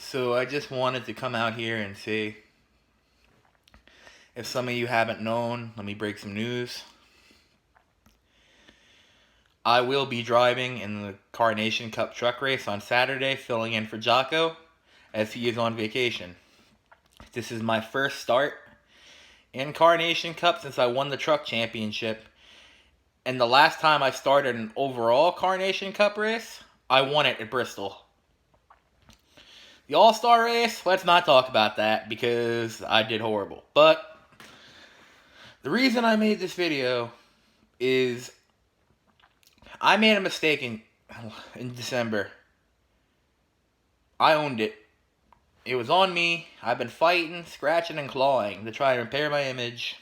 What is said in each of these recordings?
So I just wanted to come out here and say, if some of you haven't known, let me break some news. I will be driving in the Carnation Cup truck race on Saturday, filling in for Jocko, as he is on vacation. This is my first start in Carnation Cup since I won the truck championship. And the last time I started an overall Carnation Cup race, I won it at Bristol. The All-Star race, let's not talk about that because I did horrible. But the reason I made this video is I made a mistake in December. I owned it. It was on me. I've been fighting, scratching, and clawing to try and repair my image.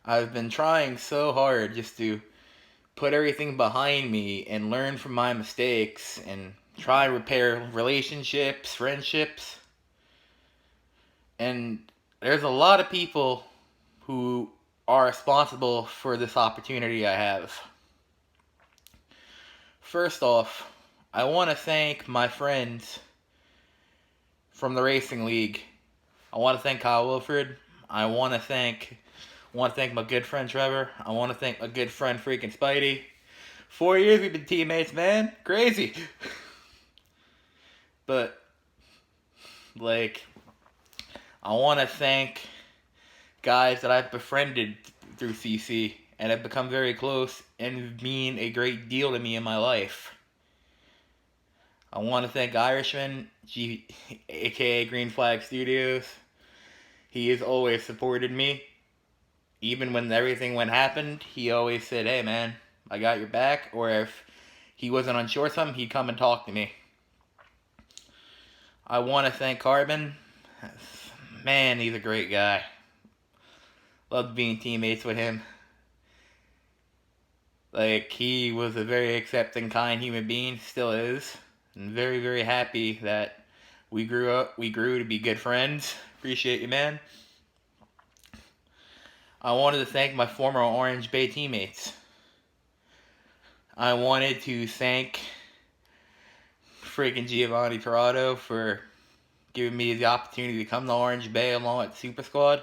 I've been trying so hard just to put everything behind me and learn from my mistakes and try and repair relationships, friendships. And there's a lot of people who are responsible for this opportunity I have. First off, I want to thank my friends from the Racing League. I want to thank Kyle Wilford. I want to thank my good friend Trevor. I want to thank my good friend freaking Spidey. 4 years we've been teammates, man. Crazy. But, I want to thank guys that I've befriended through CC and have become very close and mean a great deal to me in my life. I want to thank Irishman, aka Green Flag Studios. He has always supported me. Even when everything happened, he always said, "Hey man, I got your back." Or if he wasn't unsure of something, he'd come and talk to me. I want to thank Carbon. Man, he's a great guy. Loved being teammates with him. He was a very accepting, kind human being, still is. And very, very happy that we grew to be good friends. Appreciate you, man. I wanted to thank my former Orange Bay teammates. I wanted to thank freaking Giovanni Torado for giving me the opportunity to come to Orange Bay along with Super Squad.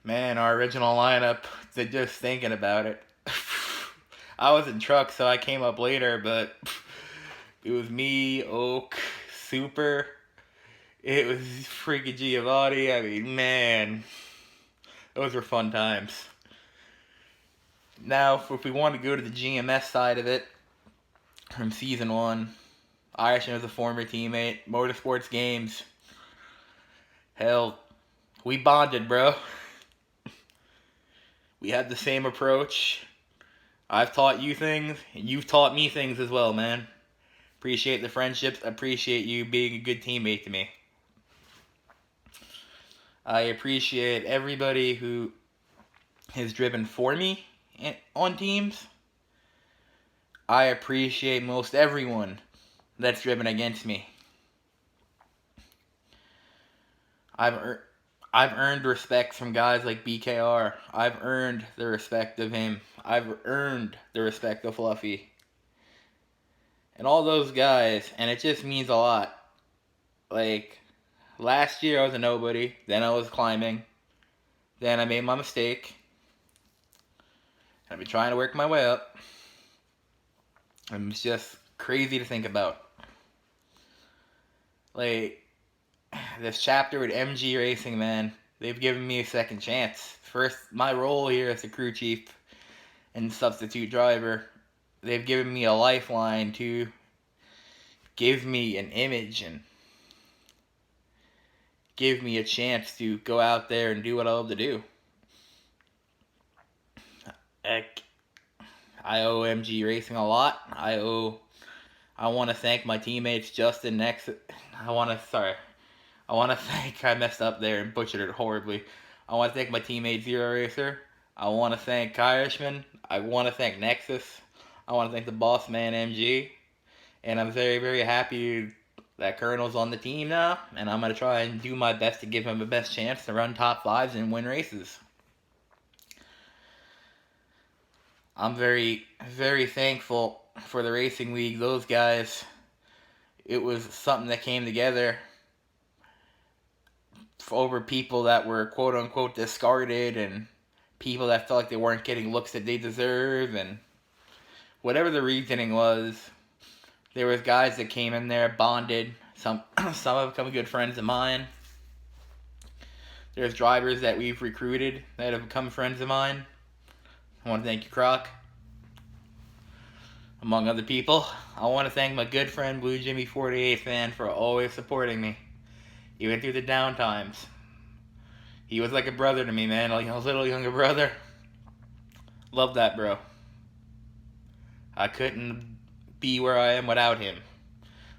Man, our original lineup, just thinking about it. I was in truck, so I came up later, but it was me, Oak, Super. It was freaking Giovanni. I mean, man, those were fun times. Now, if we want to go to the GMS side of it, from Season 1, Irishman was a former teammate, Motorsports Games. Hell, we bonded, bro. We had the same approach. I've taught you things, and you've taught me things as well, man. Appreciate the friendships. Appreciate you being a good teammate to me. I appreciate everybody who has driven for me on teams. I appreciate most everyone that's driven against me. I've earned respect from guys like BKR. I've earned the respect of him. I've earned the respect of Fluffy. And all those guys, and it just means a lot. Last year I was a nobody, then I was climbing, then I made my mistake. I've been trying to work my way up. And it's just crazy to think about. This chapter with MG Racing, man, they've given me a second chance. First, my role here as the crew chief and substitute driver, they've given me a lifeline to give me an image and give me a chance to go out there and do what I love to do. I owe MG Racing a lot. I want to thank my teammates, Justin, I messed up there and butchered it horribly. I want to thank my teammate Zero Racer. I want to thank Irishman. I want to thank Nexus. I want to thank the boss man MG. And I'm very, very happy that Colonel's on the team now. And I'm going to try and do my best to give him the best chance to run top fives and win races. I'm very, very thankful for the Racing League. Those guys It was something that came together over people that were quote unquote discarded and people that felt like they weren't getting looks that they deserve, and whatever the reasoning was, there was guys that came in there, bonded. Some some have become good friends of mine. There's drivers that we've recruited that have become friends of mine. I want to thank you, Croc, among other people. I want to thank my good friend Blue Jimmy 48 fan for always supporting me, even through the down times. He was like a brother to me, man, a little younger brother. Love that, bro. I couldn't be where I am without him.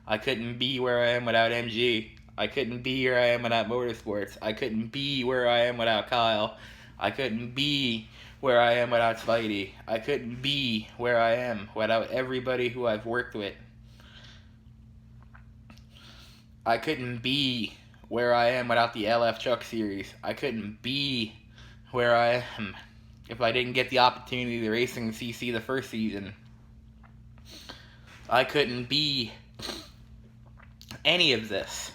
I couldn't be where I am without MG. I couldn't be where I am without Motorsports. I couldn't be where I am without Kyle. I couldn't be where I am without Spidey. I couldn't be where I am without everybody who I've worked with. I couldn't be where I am without the LF Truck Series. I couldn't be where I am if I didn't get the opportunity to race in CC the first season. I couldn't be any of this.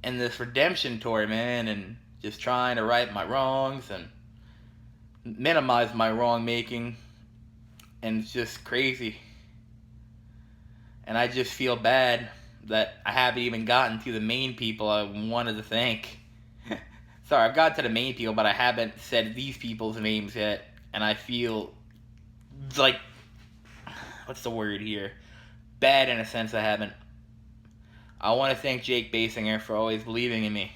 And this redemption tour, man, and just trying to right my wrongs and minimize my wrong making, and it's just crazy. And I just feel bad that I haven't even gotten to the main people I wanted to thank. Sorry, I've got to the main people, but I haven't said these people's names yet, and I feel like, what's the word here? Bad in a sense I haven't. I want to thank Jake Basinger for always believing in me.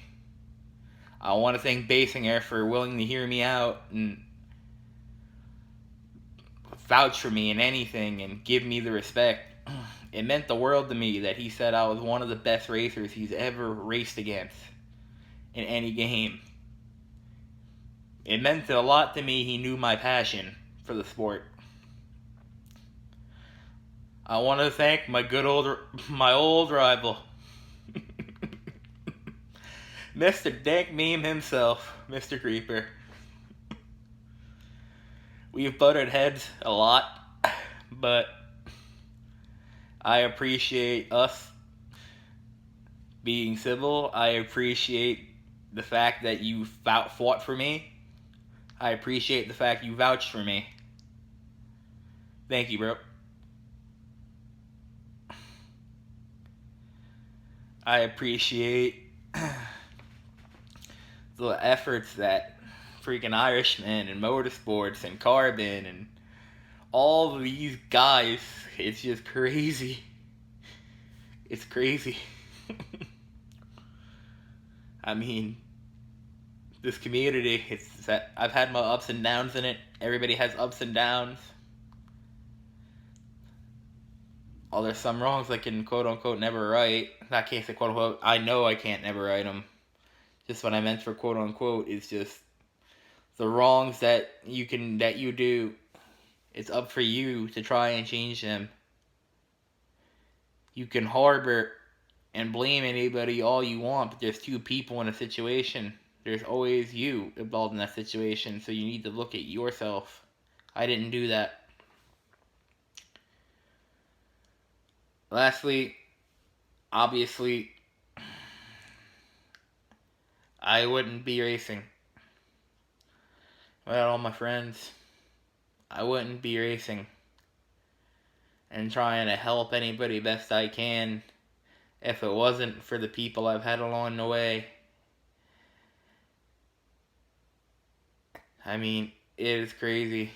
I want to thank Basinger for willing to hear me out and vouch for me in anything and give me the respect. It meant the world to me that he said I was one of the best racers he's ever raced against in any game. It meant a lot to me he knew my passion for the sport. I want to thank my old rival, Mr. Dank Meme himself, Mr. Creeper. We've butted heads a lot, but I appreciate us being civil. I appreciate the fact that you fought for me. I appreciate the fact you vouched for me. Thank you, bro. I appreciate the efforts that freaking Irishman and Motorsports and Carbon and all of these guys, it's just crazy. It's crazy. I mean, this community, I've had my ups and downs in it. Everybody has ups and downs. Oh, there's some wrongs I can quote-unquote never right. In that case, quote-unquote, I know I can't never right them. Just what I meant for quote-unquote is just the wrongs that you do. It's up for you to try and change them. You can harbor and blame anybody all you want, but there's two people in a situation. There's always you involved in that situation, so you need to look at yourself. I didn't do that. Lastly, obviously, I wouldn't be racing without all my friends. I wouldn't be racing and trying to help anybody best I can if it wasn't for the people I've had along the way. I mean, it is crazy.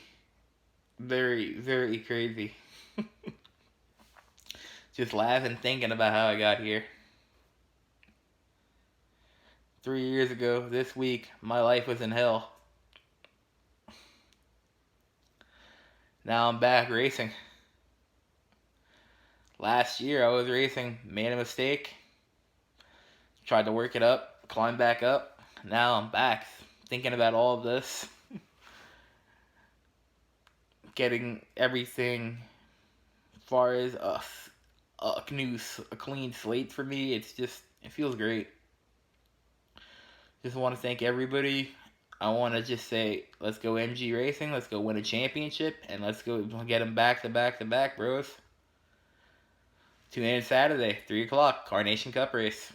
Very, very crazy. Just laughing thinking about how I got here. 3 years ago, this week, my life was in hell. Now I'm back racing. Last year I was racing, made a mistake, tried to work it up, climb back up. Now I'm back thinking about all of this. Getting everything as far as a clean slate for me. It feels great. Just want to thank everybody. I want to just say, let's go MG Racing, let's go win a championship, and let's go get them back to back to back, bros. Tune in Saturday, 3 o'clock, Carnation Cup race.